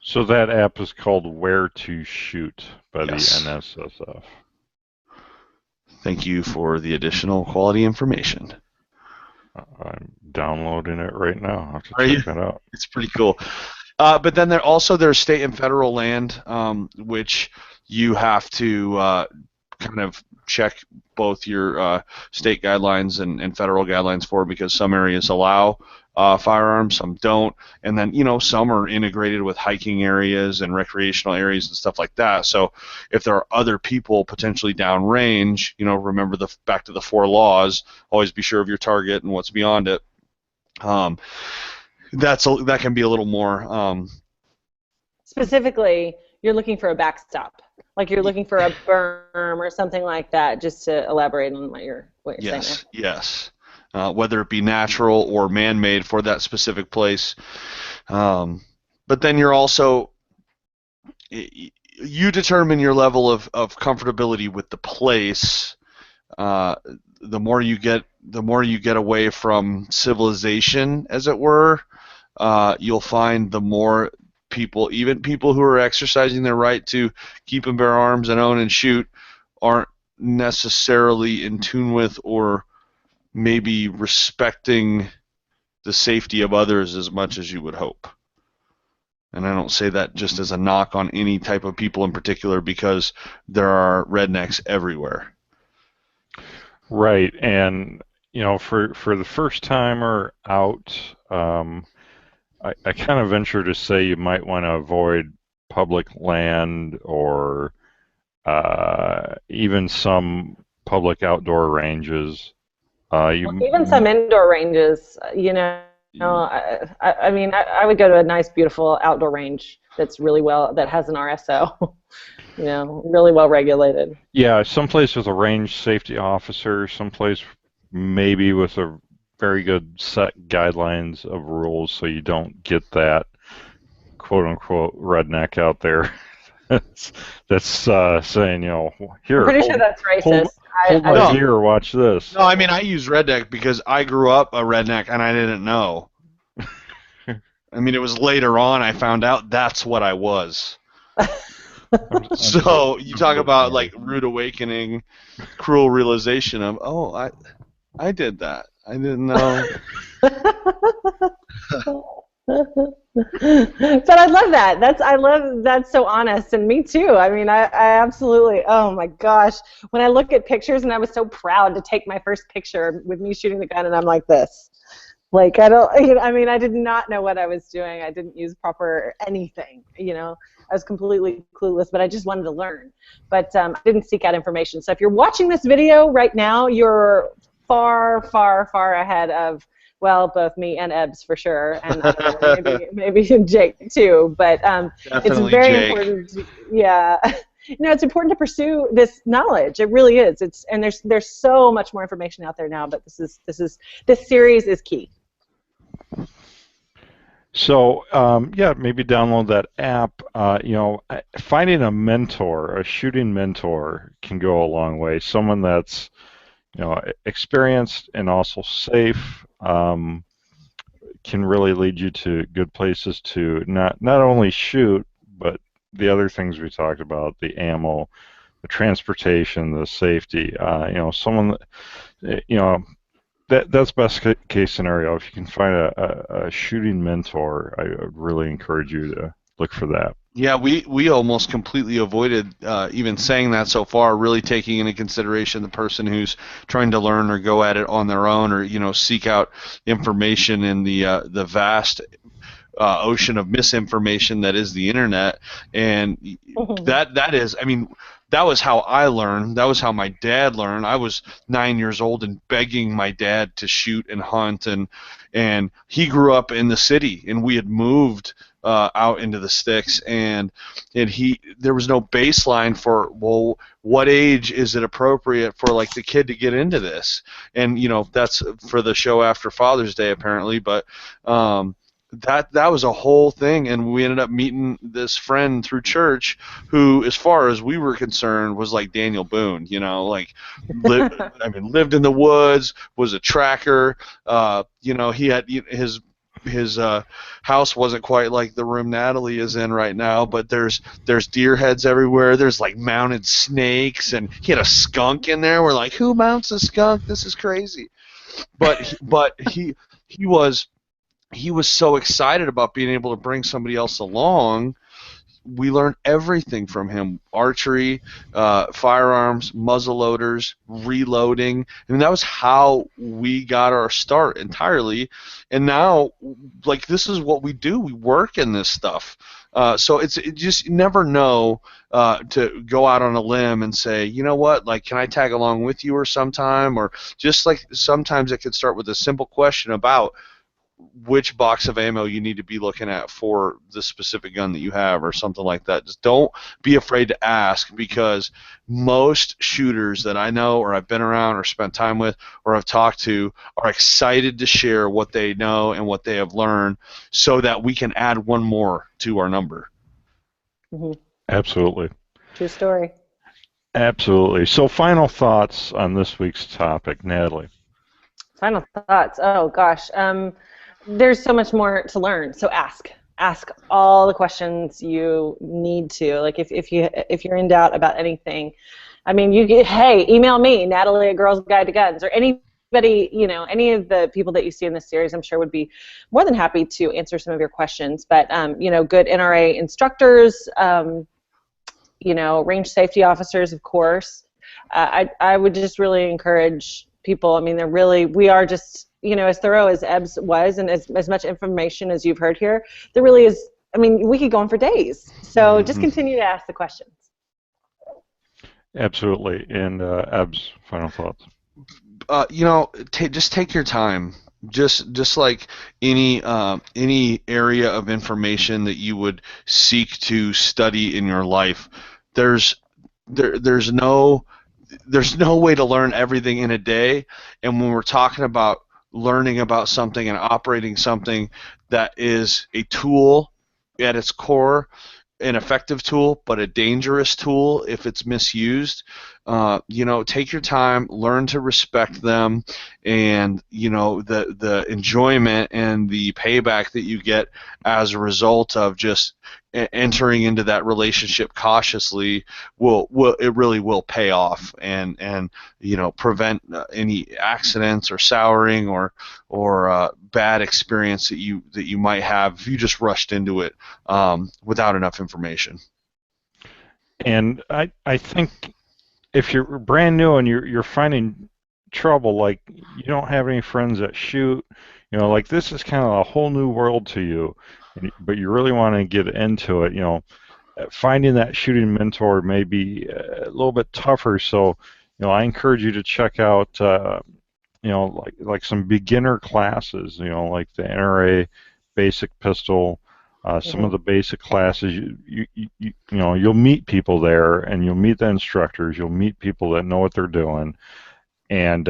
So that app is called Where to Shoot by Yes. the NSSF. Thank you for the additional quality information. I'm downloading it right now. I'll have to Are check you? that out. It's pretty cool. But then there's state and federal land, which you have to kind of check both your state guidelines and federal guidelines for, because some areas allow firearms, some don't, and then some are integrated with hiking areas and recreational areas and stuff like that. So if there are other people potentially downrange, remember back to the 4 laws. Always be sure of your target and what's beyond it. That can be a little more. Specifically, you're looking for a backstop, like you're looking for a berm or something like that. Just to elaborate on what you're saying there. Yes. Whether it be natural or man-made for that specific place. But then you're also, you determine your level of comfortability with the place. The more you get away from civilization, as it were, you'll find the more people, even people who are exercising their right to keep and bear arms and own and shoot, aren't necessarily in tune with or maybe respecting the safety of others as much as you would hope. And I don't say that just as a knock on any type of people in particular, because there are rednecks everywhere. Right, and for the first timer out, I kind of venture to say you might want to avoid public land or even some public outdoor ranges. Even some indoor ranges, I mean, I would go to a nice, beautiful outdoor range that has an RSO, really well regulated. Yeah, someplace with a range safety officer, someplace maybe with a very good set guidelines of rules, so you don't get that quote-unquote redneck out there that's saying, here, I'm pretty sure that's racist. Hold my gear, watch this. No, I mean, I use redneck because I grew up a redneck and I didn't know. I mean, it was later on I found out that's what I was. So you talk about like rude awakening, cruel realization of, oh, I did that. I didn't know. But I love that. That's so honest, and me too. I mean, I absolutely. Oh my gosh, when I look at pictures, and I was so proud to take my first picture with me shooting the gun, and I'm like this. Like I mean, I did not know what I was doing. I didn't use proper anything. I was completely clueless, but I just wanted to learn. But I didn't seek out information. So if you're watching this video right now, you're far, far, far ahead of, well, both me and Ebbs for sure, and maybe Jake too. But it's very Jake. important. Yeah, it's important to pursue this knowledge. It really is. And there's so much more information out there now. But this series is key. So maybe download that app. Finding a mentor, a shooting mentor, can go a long way. Someone that's experienced and also safe, can really lead you to good places to not only shoot, but the other things we talked about, the ammo, the transportation, the safety. Someone that's best case scenario. If you can find a shooting mentor, I would really encourage you to look for that. Yeah, we almost completely avoided even saying that so far, really taking into consideration the person who's trying to learn or go at it on their own, or seek out information in the vast ocean of misinformation that is the internet. And that is, I mean, that was how I learned. That was how my dad learned. I was 9 years old and begging my dad to shoot and hunt, and he grew up in the city, and we had moved out into the sticks, and there was no baseline for, well, what age is it appropriate for like the kid to get into this? And that's for the show after Father's Day apparently, but that was a whole thing, and we ended up meeting this friend through church who, as far as we were concerned, was like Daniel Boone, lived in the woods, was a tracker, he had his house wasn't quite like the room Natalie is in right now, but there's deer heads everywhere. There's like mounted snakes, and he had a skunk in there. We're like, who mounts a skunk? This is crazy. But he was so excited about being able to bring somebody else along we learned everything from him: archery, firearms, muzzle loaders, reloading. I mean, that was how we got our start entirely. And now, like, this is what we do. We work in this stuff. So it just, you never know to go out on a limb and say, you know what, like, can I tag along with you or sometime? Or just like sometimes it could start with a simple question about which box of ammo you need to be looking at for the specific gun that you have or something like that. Just don't be afraid to ask, because most shooters that I know or I've been around or spent time with or have talked to are excited to share what they know and what they have learned so that we can add one more to our number. Mm-hmm. Absolutely. True story. Absolutely. So final thoughts on this week's topic, Natalie. Final thoughts. Oh gosh, there's so much more to learn. So ask all the questions you need to. Like if you're in doubt about anything, I mean, hey, email me, Natalie at Girls Guide to Guns, or anybody, any of the people that you see in this series, I'm sure would be more than happy to answer some of your questions. But good NRA instructors, range safety officers, of course. I would just really encourage people. I mean, we are just, as thorough as Ebbs was, and as much information as you've heard here, there really is. I mean, we could go on for days. So just continue to ask the questions. Absolutely. And Ebbs, final thoughts. Just take your time. Just like any area of information that you would seek to study in your life, there's no way to learn everything in a day. And when we're talking about learning about something and operating something that is a tool at its core, an effective tool, but a dangerous tool if it's misused, take your time, learn to respect them, and the enjoyment and the payback that you get as a result of just entering into that relationship cautiously really will pay off and prevent any accidents or souring or bad experience that you might have if you just rushed into it without enough information. And I think if you're brand new and you're finding trouble, like you don't have any friends that shoot, like this is kind of a whole new world to you, but you really want to get into it, finding that shooting mentor may be a little bit tougher. So, I encourage you to check out, like some beginner classes, like the NRA basic pistol. Some of the basic classes, you'll meet people there, and you'll meet the instructors. You'll meet people that know what they're doing, and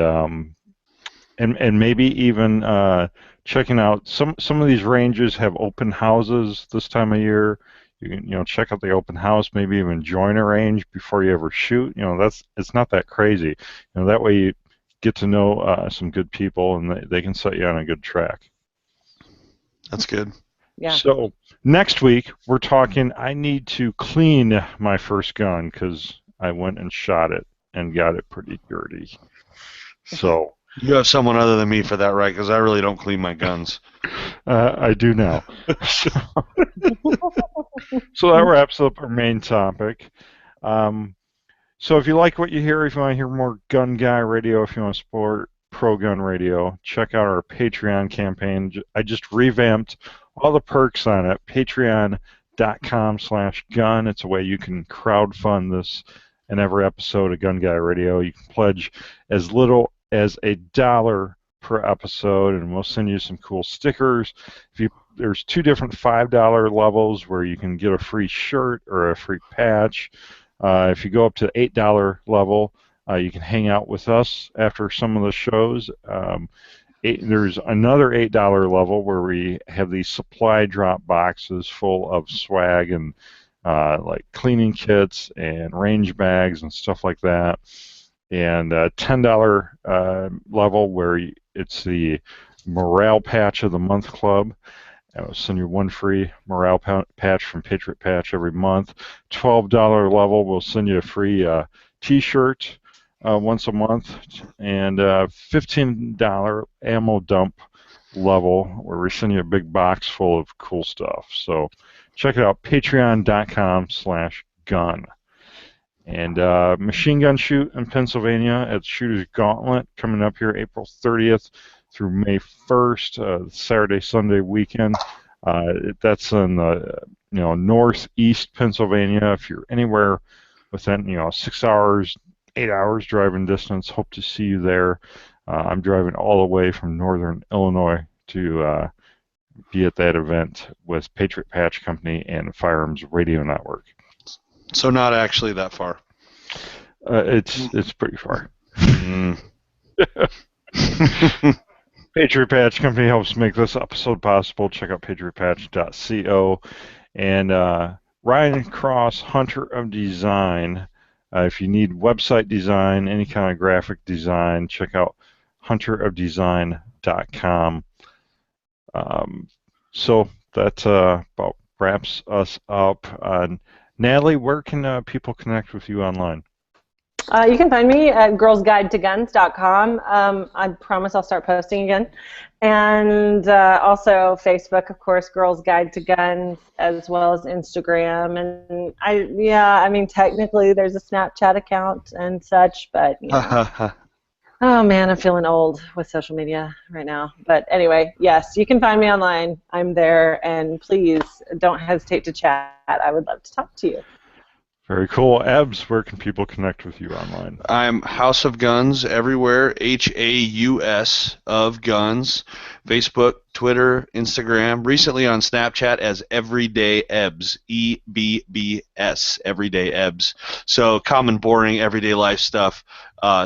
maybe even checking out some of these ranges have open houses this time of year. You can check out the open house, maybe even join a range before you ever shoot. It's not that crazy. That way you get to know some good people, and they can set you on a good track. That's good. Yeah. So next week we're talking, I need to clean my first gun because I went and shot it and got it pretty dirty. So you have someone other than me for that, right? Because I really don't clean my guns. I do now. So that wraps up our main topic. So if you like what you hear, if you want to hear more Gun Guy Radio, if you want to support Pro Gun Radio, check out our Patreon campaign. I just revamped all the perks on it. Patreon.com/gun. It's a way you can crowdfund this in every episode of Gun Guy Radio. You can pledge as little as $1 per episode, and we'll send you some cool stickers. There's 2 different $5 levels where you can get a free shirt or a free patch. If you go up to the $8 level, you can hang out with us after some of the shows. There's another $8 level where we have these supply drop boxes full of swag and like cleaning kits and range bags and stuff like that. And $10 level where it's the Morale Patch of the Month Club. I'll send you 1 free morale patch from Patriot Patch every month. $12 level, we'll send you a free T-shirt once a month, and $15 ammo dump level, where we send you a big box full of cool stuff. So check it out, patreon.com/gun. And machine gun shoot in Pennsylvania at Shooter's Gauntlet coming up here April 30th through May 1st, Saturday, Sunday weekend. That's in northeast Pennsylvania. If you're anywhere within 6 hours, 8 hours driving distance, hope to see you there. I'm driving all the way from northern Illinois to be at that event with Patriot Patch Company and Firearms Radio Network. So not actually that far. It's pretty far. Patriot Patch Company helps make this episode possible. Check out patriotpatch.co. And Ryan Cross, Hunter of Design. If you need website design, any kind of graphic design, check out hunterofdesign.com. So that about wraps us up. Natalie, where can people connect with you online? You can find me at girlsguidetoguns.com. I promise I'll start posting again. And also Facebook, of course, Girls Guide to Guns, as well as Instagram. And technically there's a Snapchat account and such, but oh man, I'm feeling old with social media right now. But anyway, yes, you can find me online. I'm there, and please don't hesitate to chat. I would love to talk to you. Very cool. Ebbs, where can people connect with you online? I'm House of Guns everywhere, HAUS of Guns, Facebook, Twitter, Instagram, recently on Snapchat as Everyday Ebbs, EBBS, Everyday Ebbs. So common, boring, everyday life stuff,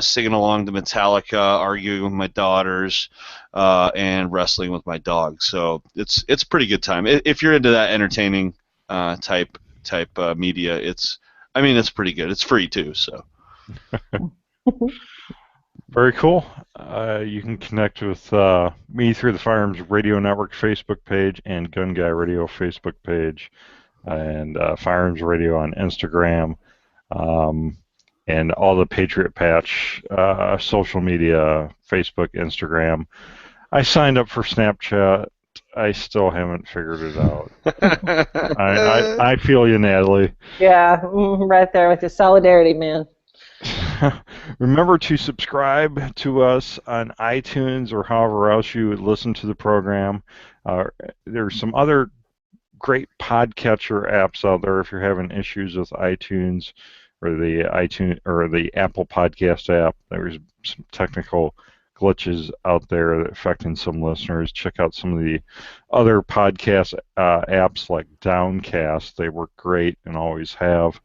singing along to Metallica, arguing with my daughters, and wrestling with my dog. So it's pretty good time. If you're into that entertaining type media, it's pretty good. It's free too, so. Very cool. You can connect with me through the Firearms Radio Network Facebook page and Gun Guy Radio Facebook page, and Firearms Radio on Instagram, and all the Patriot Patch social media, Facebook, Instagram. I signed up for Snapchat. I still haven't figured it out. I feel you, Natalie. Yeah, right there with your solidarity, man. Remember to subscribe to us on iTunes or however else you would listen to the program. There's some other great podcatcher apps out there if you're having issues with iTunes or the Apple Podcast app. There's some technical glitches out there affecting some listeners. Check out some of the other podcast apps like Downcast. They work great and always have.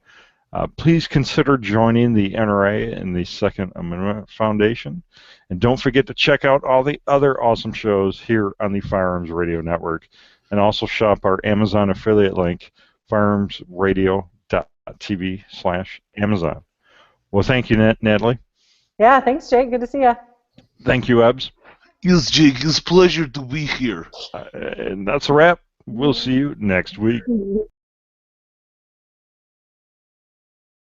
Please consider joining the NRA and the Second Amendment Foundation. And don't forget to check out all the other awesome shows here on the Firearms Radio Network. And also shop our Amazon affiliate link, firearmsradio.tv/Amazon. Well, thank you, Natalie. Yeah, thanks, Jake. Good to see you. Thank you, Ebbs. Yes, Jake, it's a pleasure to be here. And that's a wrap. We'll see you next week.